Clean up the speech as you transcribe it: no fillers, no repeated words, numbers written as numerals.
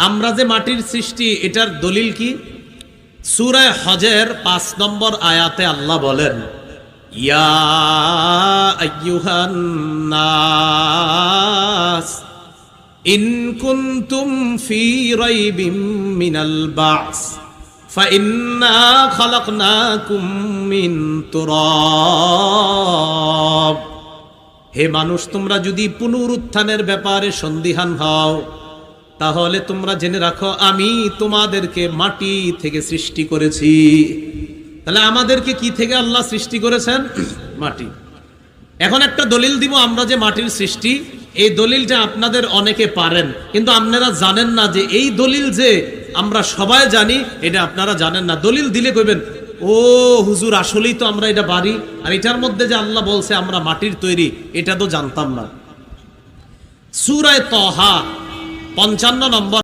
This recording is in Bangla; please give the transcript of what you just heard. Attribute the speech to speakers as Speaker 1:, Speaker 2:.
Speaker 1: আমরা যে মাটির সৃষ্টি এটার দলিল কি? সূরা হজের 5 নম্বর আয়াতে আল্লাহ বলেন, ইয়া আইয়ুহান নাস ইন কুনতুম ফি রাইবিম মিনাল বা'স ফাইন্না খালাকনাকুম মিন তুরাব। হে মানুষ, তোমরা যদি পুনরুত্থানের ব্যাপারে সন্দিহান হও তাহলে তোমরা জেনে রাখো আমি তোমাদেরকে মাটি থেকে সৃষ্টি করেছি। তাহলে আমাদেরকে কি থেকে আল্লাহ সৃষ্টি করেছেন? মাটি। এখন একটা দলিল দিব, আমরা যে মাটির সৃষ্টি, এই দলিলটা আপনাদের অনেকে পারেন, কিন্তু আপনারা জানেন না যে এই দলিল যে আমরা সবাই জানি এটা আপনারা জানেন না। দলিল দিলে কইবেন, ও হুজুর আসলেই তো আমরা এটা পারি, আর এটার মধ্যে যে আল্লাহ বলছে আমরা মাটির তৈরি এটা তো জানতাম না। সূরা তাহা 55 নম্বর